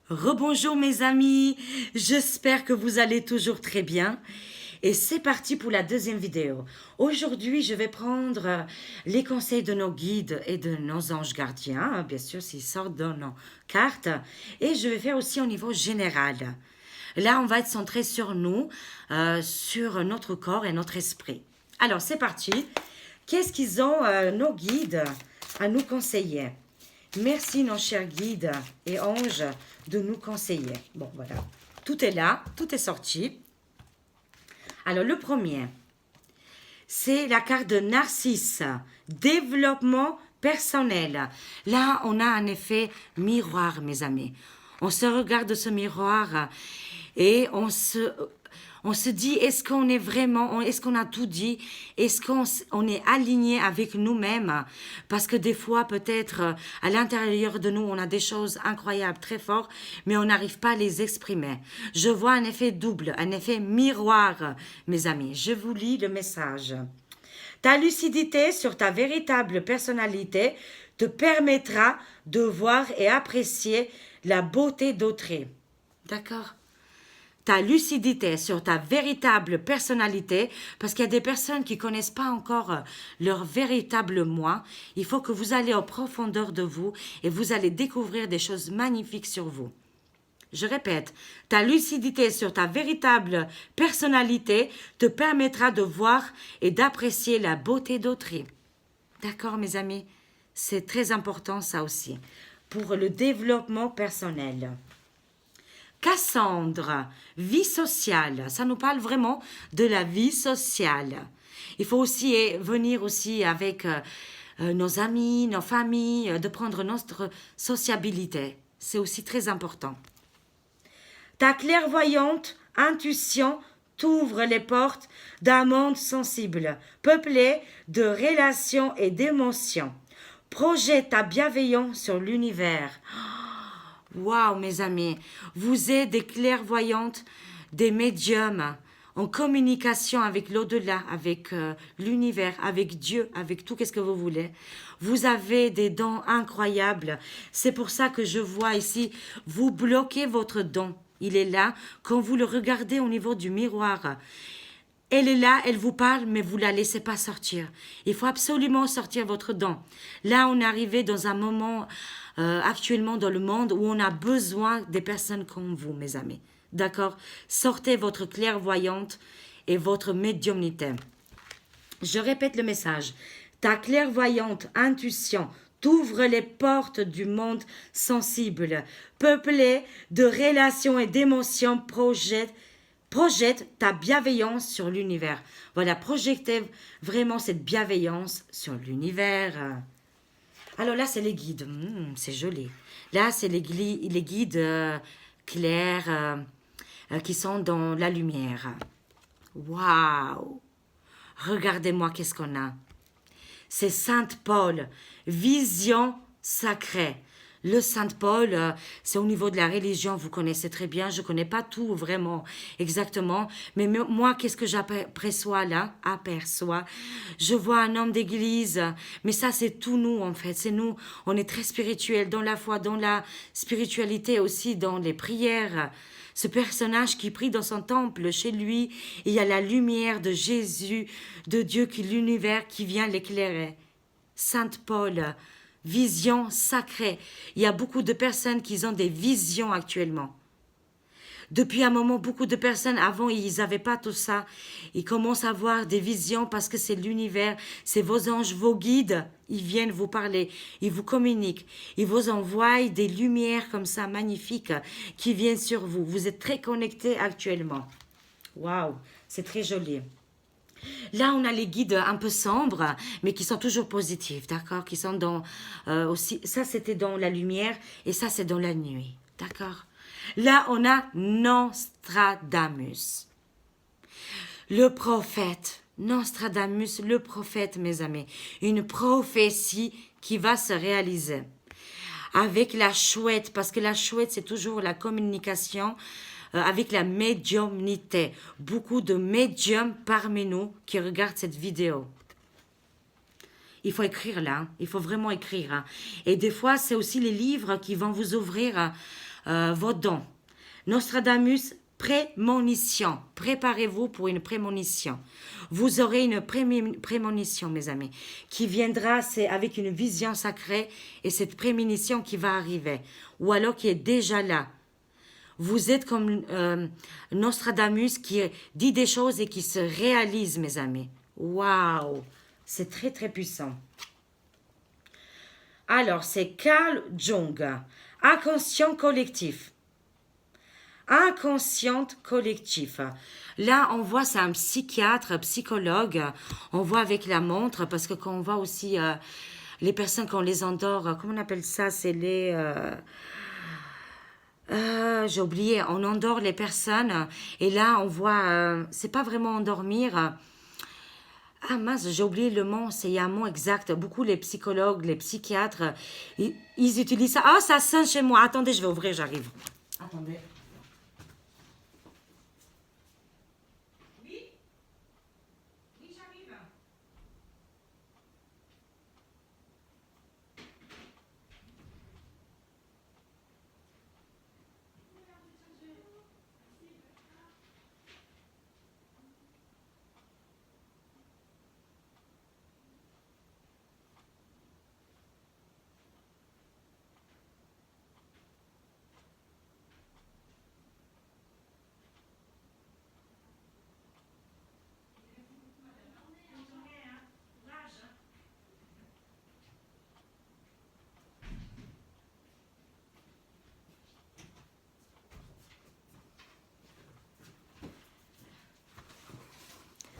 Rebonjour mes amis, j'espère que vous allez toujours très bien. Et c'est parti pour la deuxième vidéo. Aujourd'hui, je vais prendre les conseils de nos guides et de nos anges gardiens, bien sûr s'ils sortent dans nos cartes, et je vais faire aussi au niveau général. Là, on va être centré sur nous, sur notre corps et notre esprit. Alors, c'est parti. Qu'est-ce qu'ils ont, nos guides, à nous conseiller? Merci, nos chers guides et anges, de nous conseiller. Bon, voilà. Tout est là, tout est sorti. Alors, le premier, c'est la carte de Narcisse. Développement personnel. Là, on a un effet miroir, mes amis. On se regarde de ce miroir et on se dit, est-ce qu'on est vraiment, est-ce qu'on a tout dit? Est-ce qu'on est aligné avec nous-mêmes? Parce que des fois, peut-être, à l'intérieur de nous, on a des choses incroyables, très fortes, mais on n'arrive pas à les exprimer. Je vois un effet double, un effet miroir, mes amis. Je vous lis le message. Ta lucidité sur ta véritable personnalité te permettra de voir et apprécier la beauté d'autrui. D'accord? Ta lucidité sur ta véritable personnalité, parce qu'il y a des personnes qui connaissent pas encore leur véritable moi. Il faut que vous allez en profondeur de vous et vous allez découvrir des choses magnifiques sur vous. Je répète, ta lucidité sur ta véritable personnalité te permettra de voir et d'apprécier la beauté d'autrui. D'accord, mes amis? C'est très important, ça aussi, pour le développement personnel. Cassandre, vie sociale. Ça nous parle vraiment de la vie sociale. Il faut aussi venir aussi avec nos amis, nos familles, de prendre notre sociabilité. C'est aussi très important. Ta clairvoyante intuition t'ouvre les portes d'un monde sensible, peuplé de relations et d'émotions. Projette ta bienveillance sur l'univers. Waouh, mes amis, vous êtes des clairvoyantes, des médiums en communication avec l'au-delà, avec l'univers, avec Dieu, avec tout, qu'est-ce que vous voulez. Vous avez des dons incroyables. C'est pour ça que je vois ici, vous bloquez votre don. Il est là quand vous le regardez au niveau du miroir. Elle est là, elle vous parle, mais vous la laissez pas sortir. Il faut absolument sortir votre don. Là, on est arrivé dans un moment actuellement dans le monde où on a besoin des personnes comme vous, mes amis. D'accord? Sortez votre clairvoyante et votre médiumnité. Je répète le message. Ta clairvoyante intuition t'ouvre les portes du monde sensible, peuplé de relations et d'émotions. Projette ta bienveillance sur l'univers. Voilà, projectez vraiment cette bienveillance sur l'univers. Alors là, c'est les guides. C'est joli. Là, c'est les guides clairs qui sont dans la lumière. Waouh! Regardez-moi qu'est-ce qu'on a. C'est Sainte Paul, vision sacrée. Le Sainte-Paul, c'est au niveau de la religion, vous connaissez très bien. Je ne connais pas tout vraiment exactement. Mais moi, qu'est-ce que j'aperçois là? Aperçois. Je vois un homme d'église. Mais ça, c'est tout nous, en fait. C'est nous. On est très spirituel dans la foi, dans la spiritualité aussi, dans les prières. Ce personnage qui prie dans son temple, chez lui, il y a la lumière de Jésus, de Dieu, l'univers qui vient l'éclairer. Sainte Paul, vision sacrée. Il y a beaucoup de personnes qui ont des visions actuellement. Depuis un moment, beaucoup de personnes, avant, ils n'avaient pas tout ça. Ils commencent à avoir des visions parce que c'est l'univers, c'est vos anges, vos guides. Ils viennent vous parler, ils vous communiquent. Ils vous envoient des lumières comme ça, magnifiques, qui viennent sur vous. Vous êtes très connectés actuellement. Waouh, c'est très joli. Là, on a les guides un peu sombres, mais qui sont toujours positifs, d'accord? Qui sont dans aussi. Ça, c'était dans la lumière et ça, c'est dans la nuit, d'accord? Là, on a Nostradamus, le prophète. Nostradamus, le prophète, mes amis. Une prophétie qui va se réaliser. Avec la chouette, parce que la chouette, c'est toujours la communication avec la médiumnité. Beaucoup de médiums parmi nous qui regardent cette vidéo. Il faut écrire là, il faut vraiment écrire. Et des fois, c'est aussi les livres qui vont vous ouvrir vos dons. Nostradamus, prémonition. Préparez-vous pour une prémonition. Vous aurez une prémonition, mes amis, qui viendra, c'est avec une vision sacrée et cette prémonition qui va arriver, ou alors qui est déjà là. Vous êtes comme Nostradamus qui dit des choses et qui se réalisent, mes amis. Waouh! C'est très, très puissant. Alors, c'est Carl Jung. Inconscient collectif. Inconscient collectif. Là, on voit, c'est un psychiatre, psychologue. On voit avec la montre, parce que quand on voit aussi les personnes, quand on les endort, comment on appelle ça? C'est les... j'ai oublié, on endort les personnes. Et là, on voit, c'est pas vraiment endormir. Ah mince, j'ai oublié le mot, il y a un mot exact. Beaucoup les psychologues, les psychiatres, ils utilisent ça. Ah, ça sonne chez moi. Attendez, je vais ouvrir, j'arrive. Attendez.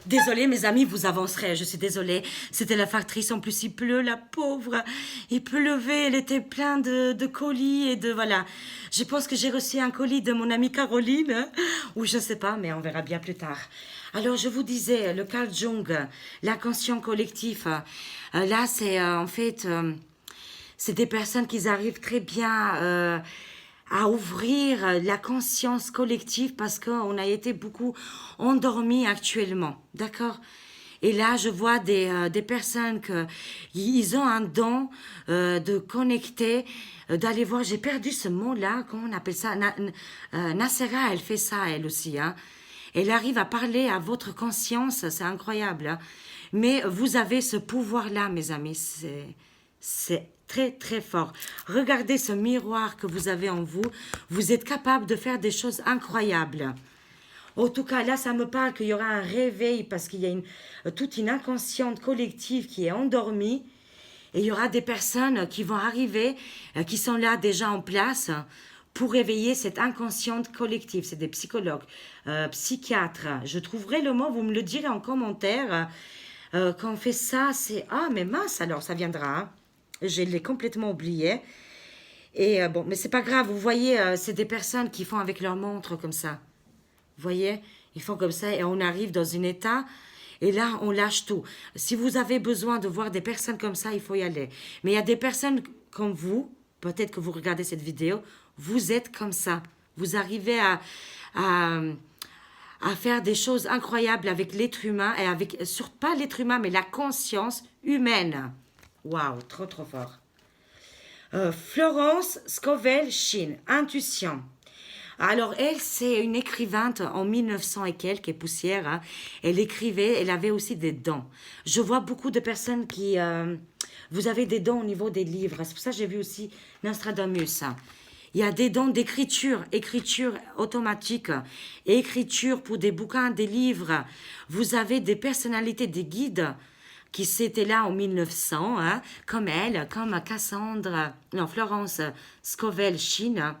Désolée, mes amis, vous avancerez. Je suis désolée. C'était la factrice. En plus, il pleut, la pauvre. Il pleuvait. Elle était pleine de colis et de... Voilà. Je pense que j'ai reçu un colis de mon amie Caroline. Ou je ne sais pas, mais on verra bien plus tard. Alors, je vous disais, le Carl Jung, l'inconscient collectif. Là, c'est en fait... c'est des personnes qui arrivent très bien... à ouvrir la conscience collective parce qu'on a été beaucoup endormis actuellement, d'accord? Et là, je vois des personnes ils ont un don de connecter, d'aller voir, j'ai perdu ce mot-là, comment on appelle ça? Nassera, elle fait ça, elle aussi, hein? Elle arrive à parler à votre conscience, c'est incroyable, hein? Mais vous avez ce pouvoir-là, mes amis, c'est très, très fort. Regardez ce miroir que vous avez en vous. Vous êtes capable de faire des choses incroyables. En tout cas, là, ça me parle qu'il y aura un réveil parce qu'il y a toute une inconsciente collective qui est endormie. Et il y aura des personnes qui vont arriver, qui sont là déjà en place pour réveiller cette inconsciente collective. C'est des psychologues, psychiatres. Je trouverai le mot, vous me le direz en commentaire. Quand on fait ça, c'est... Ah, mais mince, alors, ça viendra, hein. Je l'ai complètement oublié. Et bon, mais c'est pas grave. Vous voyez, c'est des personnes qui font avec leur montre comme ça. Vous voyez, ils font comme ça et on arrive dans un état. Et là, on lâche tout. Si vous avez besoin de voir des personnes comme ça, il faut y aller. Mais il y a des personnes comme vous, peut-être que vous regardez cette vidéo, vous êtes comme ça. Vous arrivez à faire des choses incroyables avec l'être humain et avec, surtout pas l'être humain, mais la conscience humaine. Waouh, trop, trop fort. Florence Scovel Shinn, Intuition. Alors, elle, c'est une écrivainte en 1900 et quelques, et poussière. Hein. Elle écrivait, elle avait aussi des dons. Je vois beaucoup de personnes qui... vous avez des dons au niveau des livres. C'est pour ça que j'ai vu aussi Nostradamus. Hein. Il y a des dons d'écriture, écriture automatique, écriture pour des bouquins, des livres. Vous avez des personnalités, des guides qui étaient là en 1900, hein, comme elle, comme Cassandra, non, Florence Scovel Shinn.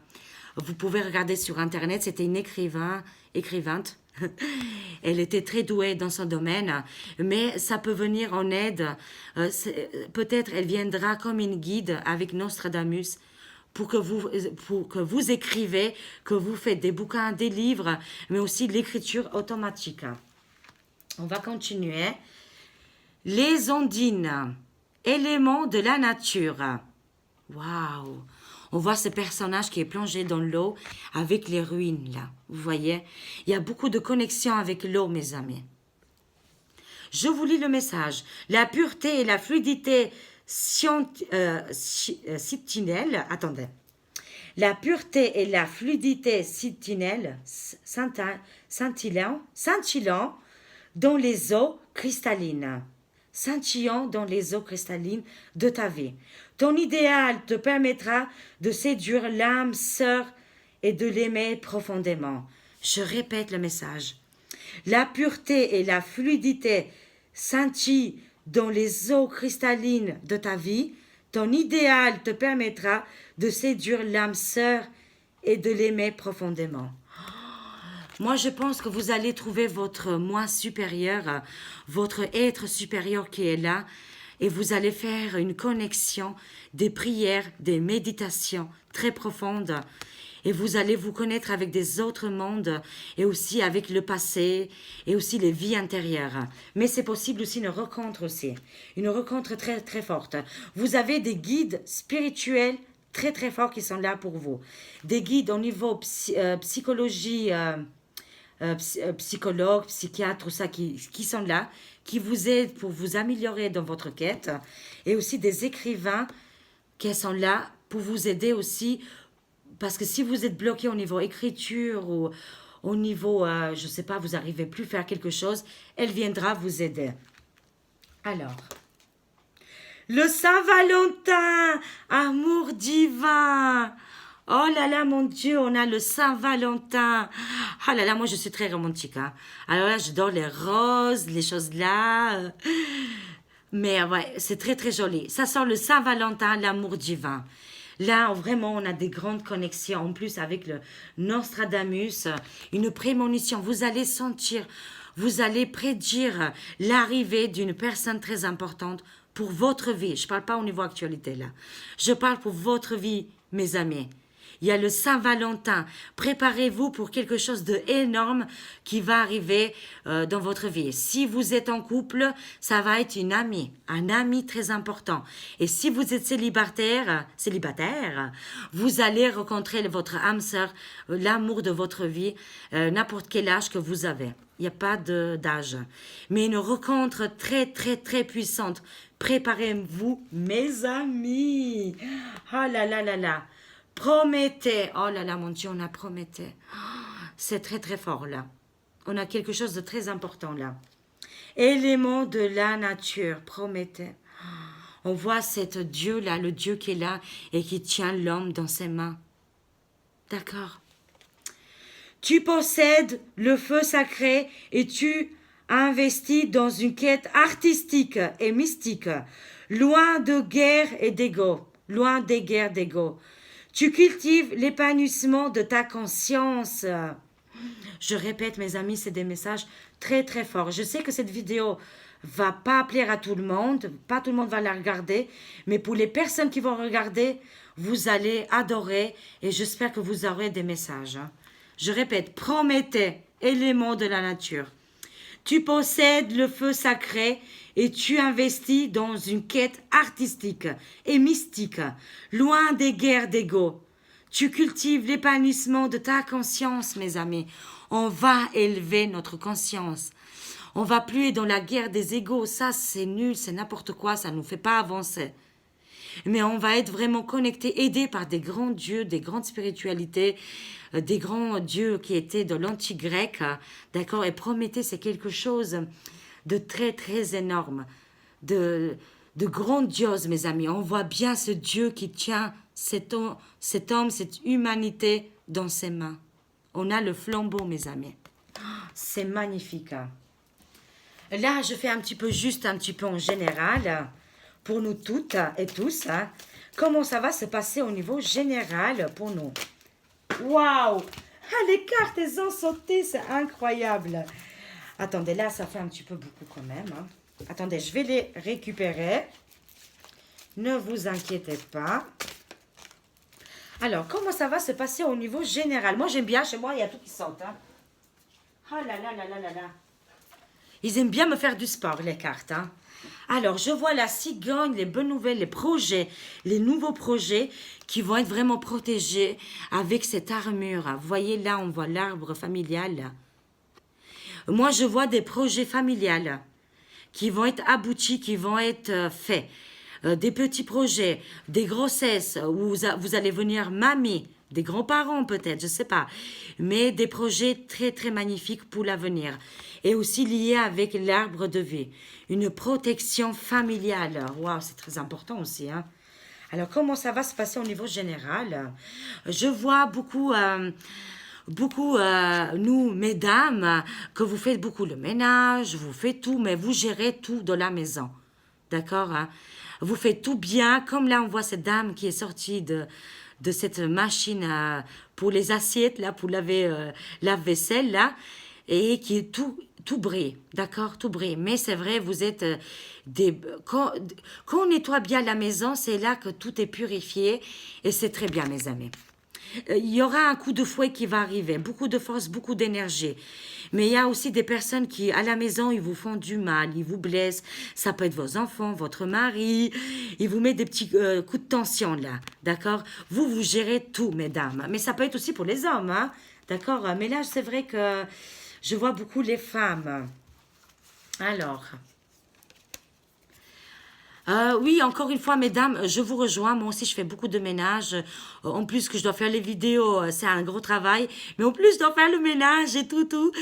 Vous pouvez regarder sur Internet, c'était une écrivainte. Elle était très douée dans son domaine, mais ça peut venir en aide. Peut-être elle viendra comme une guide avec Nostradamus pour que vous écrivez, que vous faites des bouquins, des livres, mais aussi de l'écriture automatique. On va continuer. Les ondines, éléments de la nature. Waouh! On voit ce personnage qui est plongé dans l'eau avec les ruines, là. Vous voyez? Il y a beaucoup de connexions avec l'eau, mes amis. Je vous lis le message. La pureté et la fluidité citinelle, attendez. La pureté et la fluidité scintillant dans les eaux cristallines. Scintillant dans les eaux cristallines de ta vie. Ton idéal te permettra de séduire l'âme sœur et de l'aimer profondément. Je répète le message. La pureté et la fluidité scintillent dans les eaux cristallines de ta vie. Ton idéal te permettra de séduire l'âme sœur et de l'aimer profondément. Moi, je pense que vous allez trouver votre moi supérieur, votre être supérieur qui est là, et vous allez faire une connexion, des prières, des méditations très profondes, et vous allez vous connaître avec des autres mondes, et aussi avec le passé, et aussi les vies intérieures. Mais c'est possible aussi une rencontre aussi, une rencontre très très forte. Vous avez des guides spirituels très très forts qui sont là pour vous. Des guides au niveau psychologie, psychologues, psychiatres, tout ça qui sont là, qui vous aident pour vous améliorer dans votre quête, et aussi des écrivains qui sont là pour vous aider aussi, parce que si vous êtes bloqué au niveau écriture ou au niveau, je ne sais pas, vous n'arrivez plus à faire quelque chose, elle viendra vous aider. Alors, le Saint-Valentin, amour divin. Oh là là, mon Dieu, on a le Saint-Valentin. Ah là là, moi je suis très romantique. Hein. Alors là, j'adore les roses, les choses là. Mais ouais, c'est très très joli. Ça sent le Saint-Valentin, l'amour divin. Là, vraiment, on a des grandes connexions. En plus, avec le Nostradamus, une prémonition. Vous allez sentir, vous allez prédire l'arrivée d'une personne très importante pour votre vie. Je ne parle pas au niveau actualité, là. Je parle pour votre vie, mes amis. Il y a le Saint-Valentin. Préparez-vous pour quelque chose d'énorme qui va arriver dans votre vie. Si vous êtes en couple, ça va être une amie, un ami très important. Et si vous êtes célibataire, vous allez rencontrer votre âme sœur, l'amour de votre vie, n'importe quel âge que vous avez. Il n'y a pas d'âge. Mais une rencontre très, très, très puissante. Préparez-vous, mes amis. Ah là là là là. Promettez. Oh là là, mon Dieu, on a Prométhée. C'est très très fort là. On a quelque chose de très important là. Élément de la nature, Prométhée. On voit cet Dieu là, le Dieu qui est là et qui tient l'homme dans ses mains. D'accord. Tu possèdes le feu sacré et tu investis dans une quête artistique et mystique, loin de guerre et d'ego, loin des guerres d'ego. Tu cultives l'épanouissement de ta conscience. Je répète, mes amis, c'est des messages très, très forts. Je sais que cette vidéo va pas plaire à tout le monde. Pas tout le monde va la regarder. Mais pour les personnes qui vont regarder, vous allez adorer. Et j'espère que vous aurez des messages. Je répète, Prométhée, élément de la nature. Tu possèdes le feu sacré et tu investis dans une quête artistique et mystique, loin des guerres d'ego. Tu cultives l'épanouissement de ta conscience, mes amis. On va élever notre conscience. On va plus être dans la guerre des égos. Ça, c'est nul, c'est n'importe quoi, ça ne nous fait pas avancer. Mais on va être vraiment connecté, aidé par des grands dieux, des grandes spiritualités, des grands dieux qui étaient de l'anti-grec, d'accord. Et Prométhée, c'est quelque chose de très, très énorme, de grandiose, mes amis. On voit bien ce Dieu qui tient cet homme, cette humanité dans ses mains. On a le flambeau, mes amis. C'est magnifique. Hein. Là, je fais un petit peu en général, pour nous toutes et tous. Hein. Comment ça va se passer au niveau général pour nous? Waouh! Ah, les cartes, elles ont sauté, c'est incroyable. Attendez, là, ça fait un petit peu beaucoup quand même. Hein. Attendez, je vais les récupérer. Ne vous inquiétez pas. Alors, comment ça va se passer au niveau général? Moi, j'aime bien, chez moi, il y a tout qui saute. Hein. Oh là là là là là là. Ils aiment bien me faire du sport, les cartes. Hein. Alors, je vois la cigogne, les bonnes nouvelles, les projets, les nouveaux projets qui vont être vraiment protégés avec cette armure. Vous voyez, là, on voit l'arbre familial. Moi, je vois des projets familiales qui vont être aboutis, qui vont être faits. Des petits projets, des grossesses où vous allez venir mamie des grands-parents peut-être, je sais pas. Mais des projets très, très magnifiques pour l'avenir. Et aussi liés avec l'arbre de vie. Une protection familiale. Waouh, c'est très important aussi, hein. Alors, comment ça va se passer au niveau général? Je vois beaucoup, nous, mesdames, que vous faites beaucoup le ménage, vous faites tout, mais vous gérez tout de la maison. D'accord, hein? Vous faites tout bien, comme là, on voit cette dame qui est sortie de cette machine pour les assiettes, là, pour laver lave-vaisselle, là, et qui est tout brille, d'accord, tout brille. Mais c'est vrai, vous êtes quand on nettoie bien la maison, c'est là que tout est purifié, et c'est très bien, mes amis. Il y aura un coup de fouet qui va arriver, beaucoup de force, beaucoup d'énergie. Mais il y a aussi des personnes qui, à la maison, ils vous font du mal, ils vous blessent. Ça peut être vos enfants, votre mari. Ils vous mettent des petits coups de tension, là. D'accord? Vous gérez tout, mesdames. Mais ça peut être aussi pour les hommes, hein? D'accord? Mais là, c'est vrai que je vois beaucoup les femmes. Alors... oui, encore une fois, mesdames, je vous rejoins. Moi aussi, je fais beaucoup de ménage. En plus que je dois faire les vidéos, c'est un gros travail. Mais en plus, je dois faire le ménage et tout.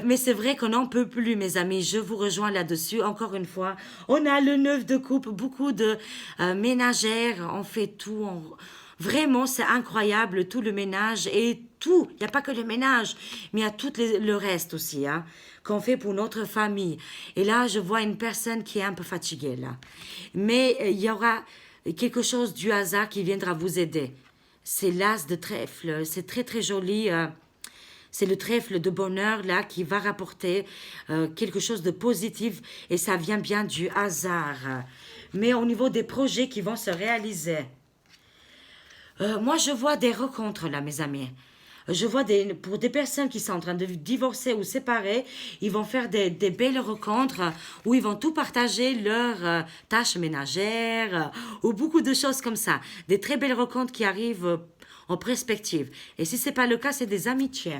Mais c'est vrai qu'on n'en peut plus, mes amis. Je vous rejoins là-dessus. Encore une fois, on a le neuf de coupe, beaucoup de ménagères. On fait tout. Vraiment, c'est incroyable, tout le ménage et tout. Il n'y a pas que le ménage, mais il y a tout le reste aussi, hein, qu'on fait pour notre famille. Et là, je vois une personne qui est un peu fatiguée, là. Mais il y aura quelque chose du hasard qui viendra vous aider. C'est l'as de trèfle. C'est très, très joli. C'est le trèfle de bonheur, là, qui va rapporter quelque chose de positif. Et ça vient bien du hasard. Mais au niveau des projets qui vont se réaliser, moi, je vois des rencontres là, mes amis. Je vois pour des personnes qui sont en train de divorcer ou séparer, ils vont faire des belles rencontres où ils vont tout partager leurs tâches ménagères ou beaucoup de choses comme ça. Des très belles rencontres qui arrivent en perspective. Et si c'est pas le cas, c'est des amitiés.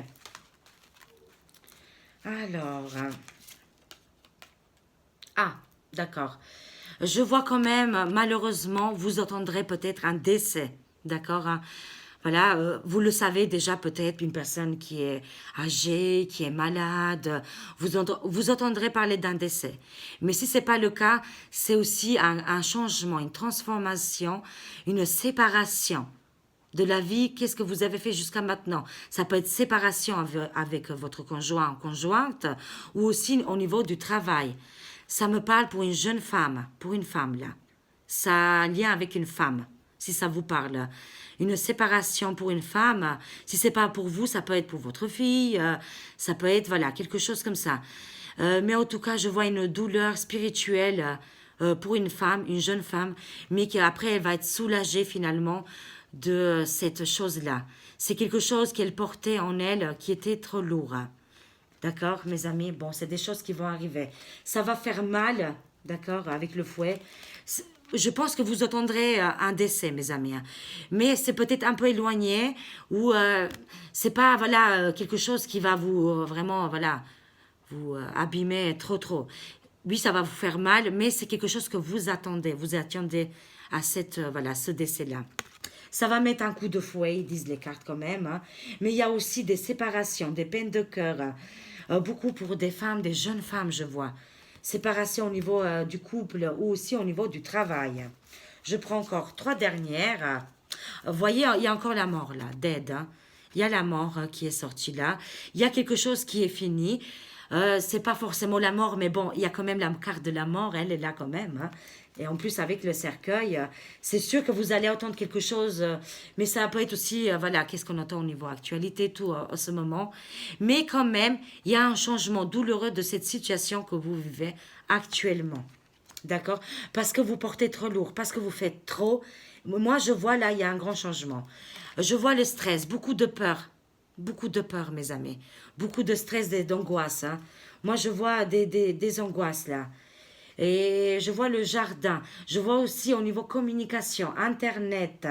Alors, ah, d'accord. Je vois quand même, malheureusement, vous entendrez peut-être un décès. D'accord, hein. Voilà, vous le savez déjà peut-être, une personne qui est âgée, qui est malade, vous entendrez parler d'un décès. Mais si ce n'est pas le cas, c'est aussi un changement, une transformation, une séparation de la vie. Qu'est-ce que vous avez fait jusqu'à maintenant? Ça peut être séparation avec votre conjoint ou conjointe, ou aussi au niveau du travail. Ça me parle pour une jeune femme, pour une femme là. Ça a un lien avec une femme, si ça vous parle. Une séparation pour une femme, si c'est pas pour vous, ça peut être pour votre fille, ça peut être, voilà, quelque chose comme ça. Mais en tout cas, je vois une douleur spirituelle pour une femme, une jeune femme, mais qu'après, elle va être soulagée finalement de cette chose-là. C'est quelque chose qu'elle portait en elle qui était trop lourd. D'accord, mes amis? Bon, c'est des choses qui vont arriver. Ça va faire mal, d'accord, avec le fouet. Je pense que vous entendrez un décès, mes amis. Hein. Mais c'est peut-être un peu éloigné ou c'est pas, voilà, quelque chose qui va vous vraiment, voilà, vous abîmer trop. Oui, ça va vous faire mal, mais c'est quelque chose que vous attendez. Vous attendez à voilà, ce décès-là. Ça va mettre un coup de fouet, ils disent les cartes quand même. Hein. Mais il y a aussi des séparations, des peines de cœur. Beaucoup pour des femmes, des jeunes femmes, je vois. Séparation au niveau du couple ou aussi au niveau du travail. Je prends encore 3 dernières. Vous voyez, il y a encore la mort là, dead. Hein. Il y a la mort qui est sortie là. Il y a quelque chose qui est fini. C'est pas forcément la mort, mais bon, il y a quand même la carte de la mort, elle est là quand même. Hein. Et en plus, avec le cercueil, c'est sûr que vous allez entendre quelque chose, mais ça peut être aussi, voilà, qu'est-ce qu'on entend au niveau actualité, tout à ce moment. Mais quand même, il y a un changement douloureux de cette situation que vous vivez actuellement. D'accord? Parce que vous portez trop lourd, parce que vous faites trop. Moi, je vois là, il y a un grand changement. Je vois le stress, beaucoup de peur. Beaucoup de peur, mes amis. Beaucoup de stress et d'angoisse. Hein. Moi, je vois des angoisses là. Et je vois le jardin. Je vois aussi au niveau communication, Internet.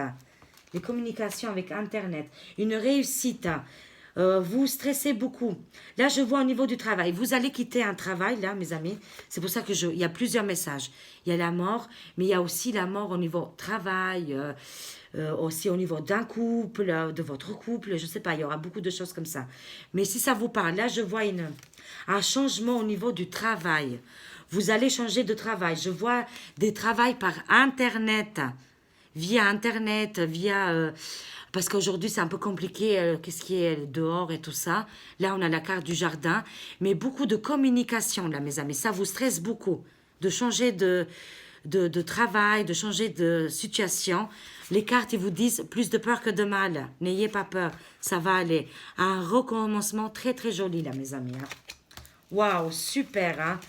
Les communications avec Internet. Une réussite. Vous stressez beaucoup. Là, je vois au niveau du travail. Vous allez quitter un travail, là, mes amis. C'est pour ça que il y a plusieurs messages. Il y a la mort, mais il y a aussi la mort au niveau travail. aussi au niveau d'un couple, de votre couple, je ne sais pas, il y aura beaucoup de choses comme ça. Mais si ça vous parle, là je vois un changement au niveau du travail. Vous allez changer de travail. Je vois des travails par Internet, via... parce qu'aujourd'hui, c'est un peu compliqué, qu'est-ce qui est dehors et tout ça. Là, on a la carte du jardin. Mais beaucoup de communication, là, mes amis. Ça vous stresse beaucoup de changer de travail, de changer de situation. Les cartes, ils vous disent plus de peur que de mal. N'ayez pas peur, ça va aller. Un recommencement très, très joli, là, mes amis. Hein. Waouh, super, hein.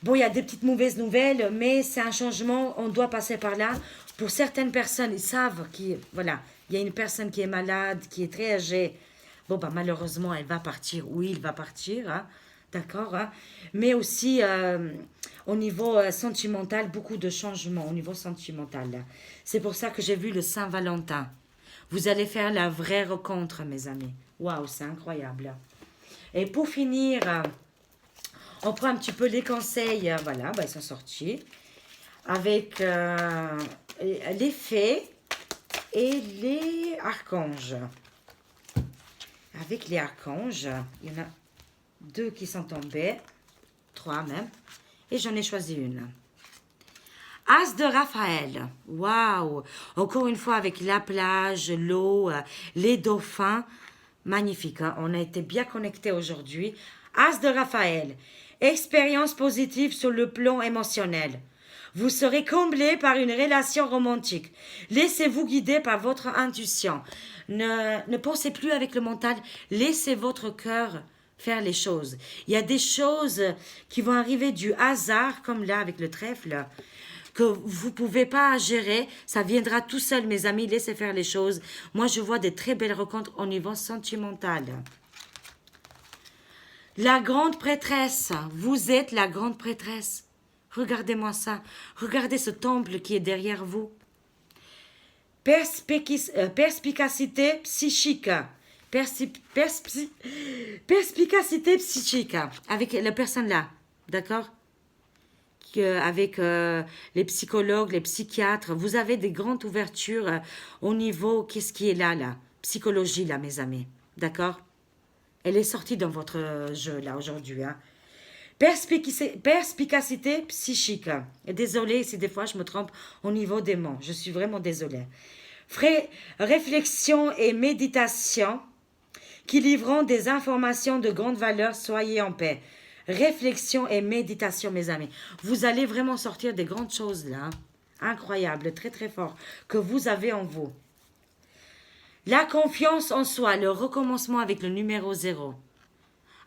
Bon, il y a des petites mauvaises nouvelles, mais c'est un changement, on doit passer par là. Pour certaines personnes, ils savent voilà, il y a une personne qui est malade, qui est très âgée. Bon, bah, malheureusement, elle va partir, ou il va partir, hein, d'accord, hein. Mais aussi, au niveau sentimental, beaucoup de changements au niveau sentimental. Là. C'est pour ça que j'ai vu le Saint-Valentin. Vous allez faire la vraie rencontre, mes amis. Waouh, c'est incroyable. Et pour finir... on prend un petit peu les conseils, voilà, bah, ils sont sortis, avec les fées et les archanges. Avec les archanges, il y en a 2 qui sont tombés, 3 même, et j'en ai choisi une. As de Raphaël, waouh! Encore une fois avec la plage, l'eau, les dauphins, magnifique, hein? On a été bien connectés aujourd'hui. As de Raphaël, expérience positive sur le plan émotionnel. Vous serez comblé par une relation romantique. Laissez-vous guider par votre intuition. Ne pensez plus avec le mental. Laissez votre cœur faire les choses. Il y a des choses qui vont arriver du hasard, comme là avec le trèfle, que vous ne pouvez pas gérer. Ça viendra tout seul, mes amis. Laissez faire les choses. Moi, je vois des très belles rencontres au niveau sentimental. La grande prêtresse, vous êtes la grande prêtresse. Regardez-moi ça. Regardez ce temple qui est derrière vous. Perspicacité psychique. Perspicacité psychique. Avec la personne là. D'accord? Avec les psychologues, les psychiatres. Vous avez des grandes ouvertures au niveau, qu'est-ce qui est là? Psychologie, là, mes amis. D'accord? Elle est sortie dans votre jeu, là, aujourd'hui. Hein. Perspicacité psychique. Désolée si des fois je me trompe au niveau des mots. Je suis vraiment désolée. Réflexion et méditation qui livreront des informations de grande valeur. Soyez en paix. Réflexion et méditation, mes amis. Vous allez vraiment sortir des grandes choses, là. Incroyable, très, très fort, que vous avez en vous. La confiance en soi, le recommencement avec le numéro 0.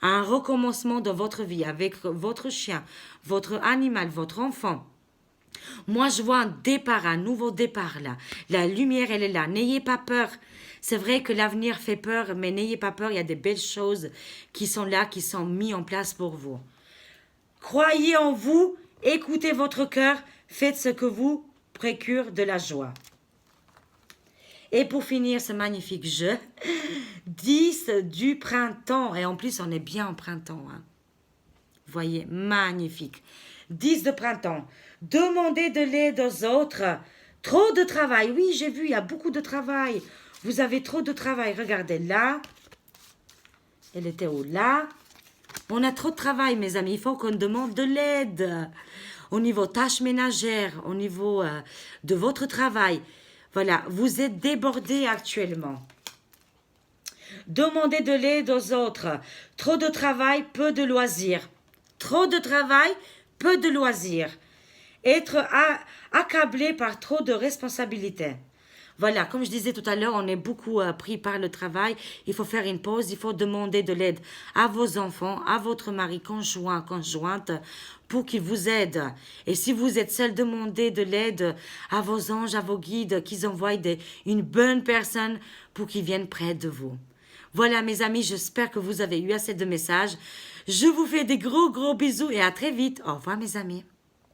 Un recommencement dans votre vie avec votre chien, votre animal, votre enfant. Moi, je vois un départ, un nouveau départ là. La lumière, elle est là. N'ayez pas peur. C'est vrai que l'avenir fait peur, mais n'ayez pas peur. Il y a des belles choses qui sont là, qui sont mises en place pour vous. Croyez en vous, écoutez votre cœur, faites ce que vous procure de la joie. Et pour finir ce magnifique jeu, 10 du printemps. Et en plus, on est bien en printemps. Hein. Vous voyez, magnifique. 10 de printemps. Demandez de l'aide aux autres. Trop de travail. Oui, j'ai vu, il y a beaucoup de travail. Vous avez trop de travail. Regardez là. Elle était où? Là. On a trop de travail, mes amis. Il faut qu'on demande de l'aide. Au niveau tâches ménagères, au niveau de votre travail. Voilà, vous êtes débordé actuellement. Demandez de l'aide aux autres. Trop de travail, peu de loisirs. Trop de travail, peu de loisirs. Être accablé par trop de responsabilités. Voilà, comme je disais tout à l'heure, on est beaucoup pris par le travail. Il faut faire une pause, il faut demander de l'aide à vos enfants, à votre mari conjoint, conjointe, pour qu'ils vous aident. Et si vous êtes seul, demandez de l'aide à vos anges, à vos guides, qu'ils envoient une bonne personne pour qu'ils viennent près de vous. Voilà, mes amis, j'espère que vous avez eu assez de messages. Je vous fais des gros bisous et à très vite. Au revoir, mes amis.